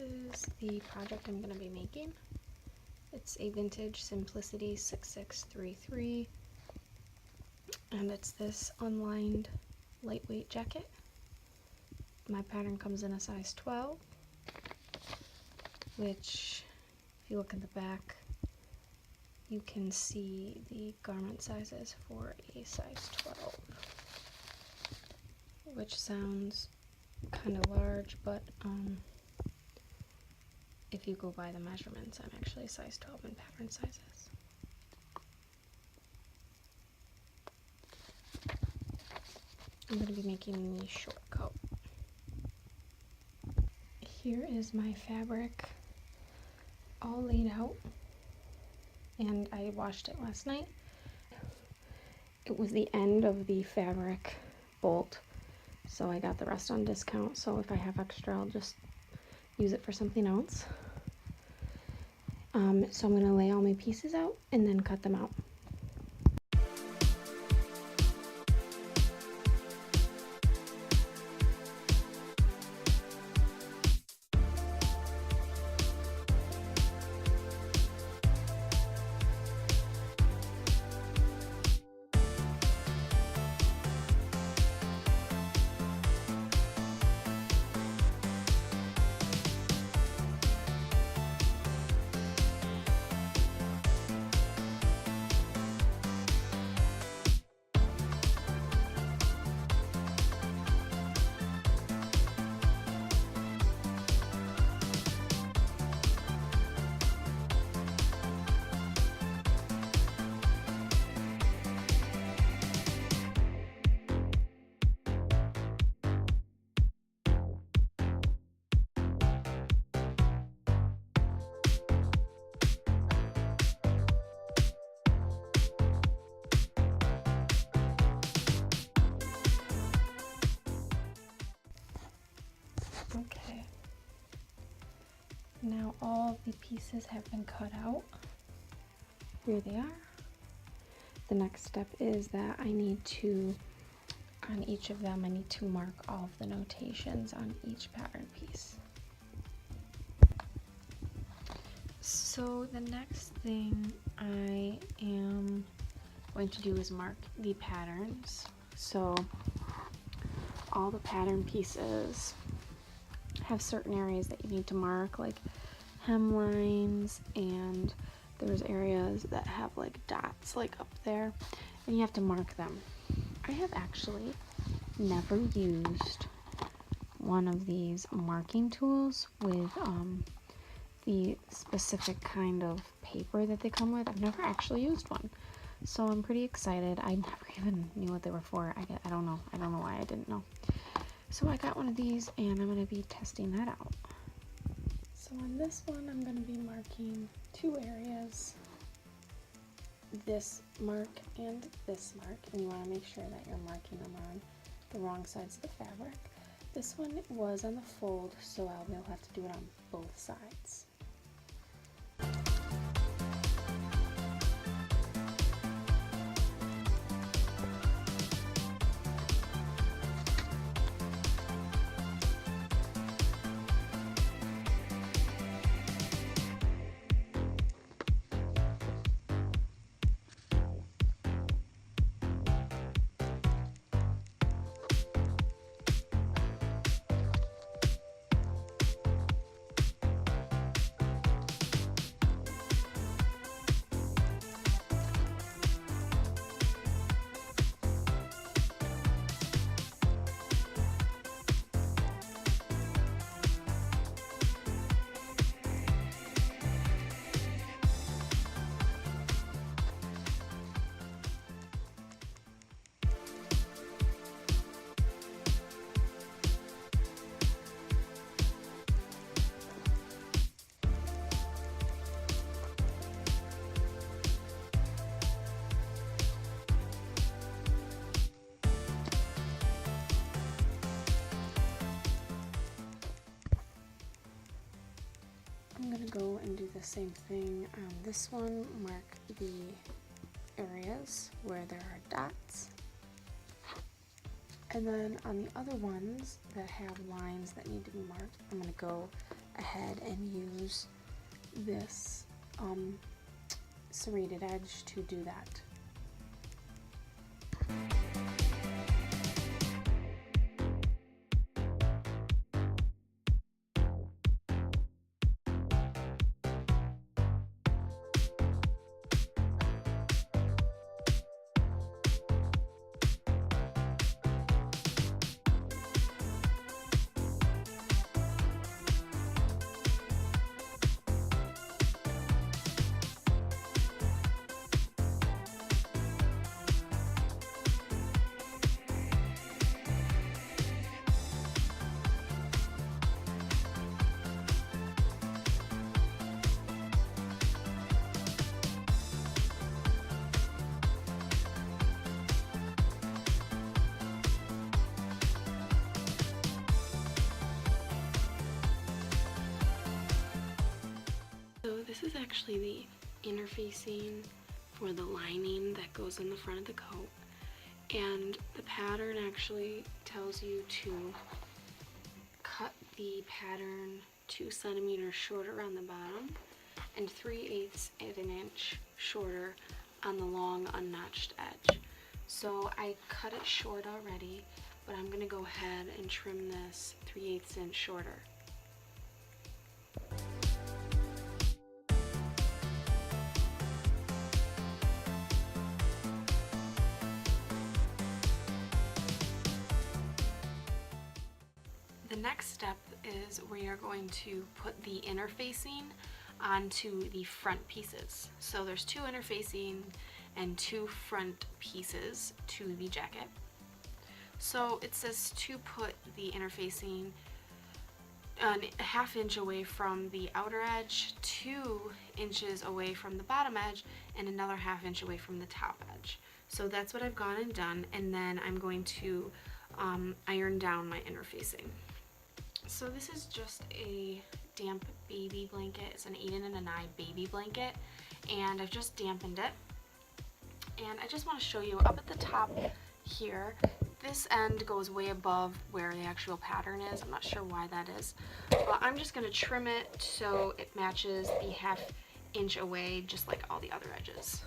is the project I'm going to be making. It's a vintage Simplicity 6633, and it's this unlined lightweight jacket. My pattern comes in a size 12, which if you look at the back, you can see the garment sizes for a size 12, which sounds kind of large, but if you go by the measurements, I'm actually size 12 in pattern sizes. I'm going to be making the short coat. Here is my fabric all laid out, and I washed it last night. It was the end of the fabric bolt, so I got the rest on discount, so if I have extra I'll just use it for something else. So I'm going to lay all my pieces out and then cut them out. Okay, now all of the pieces have been cut out. Here they are. The next step is that I need to, on each of them, I need to mark all of the notations on each pattern piece. So the next thing I am going to do is mark the patterns. So all the pattern pieces have certain areas that you need to mark, like hem lines, and there's areas that have like dots like up there, and you have to mark them. I have actually never used one of these marking tools with the specific kind of paper that they come with. I've never actually used one, so I'm pretty excited. I never even knew what they were for. I don't know why I didn't know. So I got one of these, and I'm going to be testing that out. So on this one, I'm going to be marking two areas, this mark and this mark, and you want to make sure that you're marking them on the wrong sides of the fabric. This one was on the fold, so I'll have to do it on both sides. I'm going to go and do the same thing on this one, mark the areas where there are dots. And then on the other ones that have lines that need to be marked, I'm going to go ahead and use this serrated edge to do that. So this is actually the interfacing for the lining that goes in the front of the coat, and the pattern actually tells you to cut the pattern 2 centimeters shorter on the bottom and 3/8 at an inch shorter on the long unnotched edge. So I cut it short already, but I'm going to go ahead and trim this 3/8 inch shorter. The next step is we are going to put the interfacing onto the front pieces. So there's 2 interfacing and 2 front pieces to the jacket. So it says to put the interfacing a 1/2 inch away from the outer edge, 2 inches away from the bottom edge, and another 1/2 inch away from the top edge. So that's what I've gone and done, and then I'm going to iron down my interfacing. So this is just a damp baby blanket. It's an Aiden and Anai baby blanket, and I've just dampened it. And I just want to show you up at the top here, this end goes way above where the actual pattern is. I'm not sure why that is, but I'm just going to trim it so it matches the 1/2 inch away, just like all the other edges.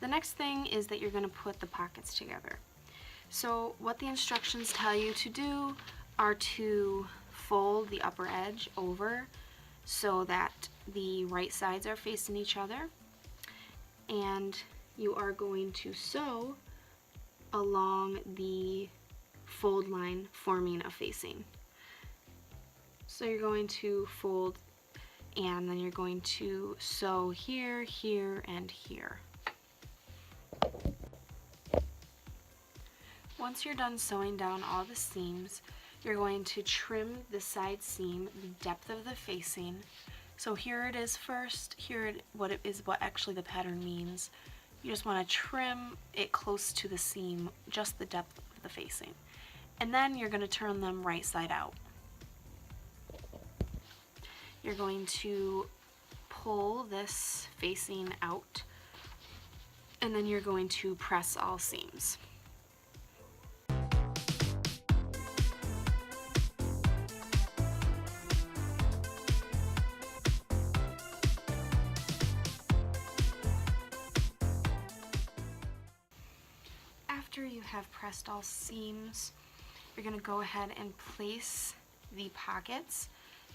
The next thing is that you're going to put the pockets together. So what the instructions tell you to do are to fold the upper edge over so that the right sides are facing each other, and you are going to sew along the fold line forming a facing. So you're going to fold, and then you're going to sew here, here, and here. Once you're done sewing down all the seams, you're going to trim the side seam the depth of the facing. So here it is first, here what actually the pattern means. You just want to trim it close to the seam, just the depth of the facing. And then you're going to turn them right side out. You're going to pull this facing out, and then you're going to press all seams. After you have pressed all seams, you're going to go ahead and place the pockets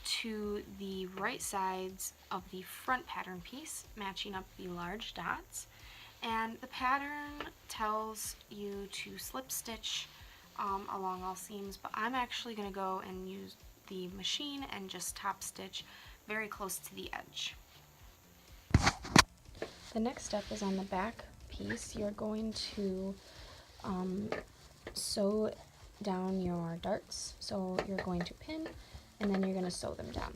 to the right sides of the front pattern piece, matching up the large dots. And the pattern tells you to slip stitch along all seams, but I'm actually going to go and use the machine and just top stitch very close to the edge. The next step is on the back piece. You're going to sew down your darts. So you're going to pin and then you're going to sew them down.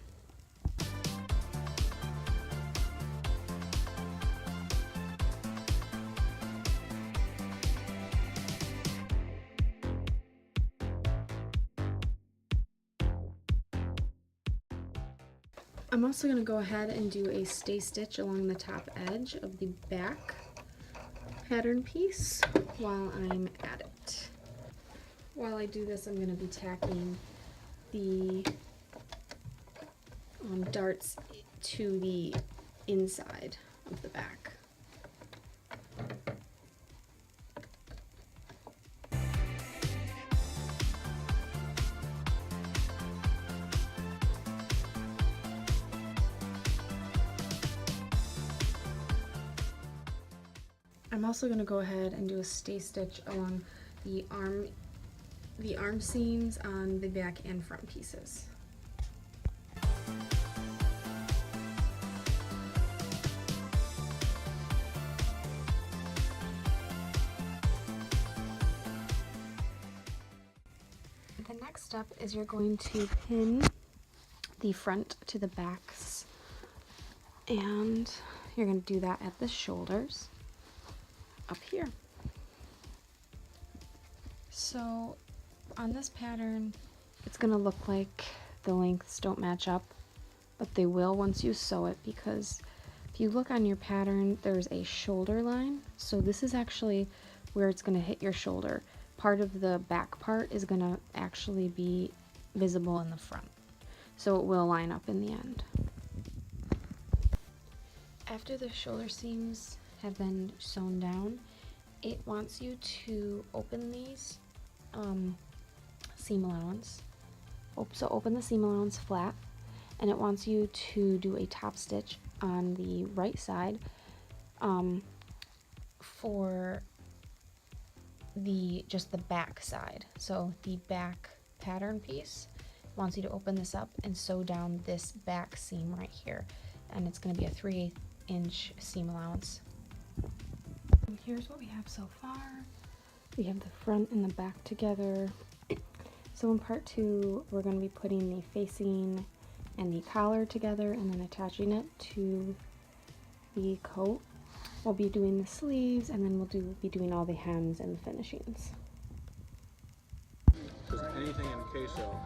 I'm also going to go ahead and do a stay stitch along the top edge of the back pattern piece while I'm at it. While I do this, I'm going to be tacking the darts to the inside of the back. I'm also going to go ahead and do a stay stitch along the arm seams on the back and front pieces. The next step is you're going to pin the front to the backs, and you're going to do that at the shoulders up here. So on this pattern, it's going to look like the lengths don't match up, but they will once you sew it, because if you look on your pattern, there's a shoulder line. So this is actually where it's going to hit your shoulder. Part of the back part is going to actually be visible in the front. So it will line up in the end. After the shoulder seams have been sewn down, it wants you to open these seam allowance. So open the seam allowance flat, and it wants you to do a top stitch on the right side for just the back side. So the back pattern piece wants you to open this up and sew down this back seam right here, and it's going to be a 3/8 inch seam allowance. And here's what we have so far. We have the front and the back together. So in part 2, we're going to be putting the facing and the collar together and then attaching it to the coat. We'll be doing the sleeves, and then we'll be doing all the hems and the finishings. Anything in queso.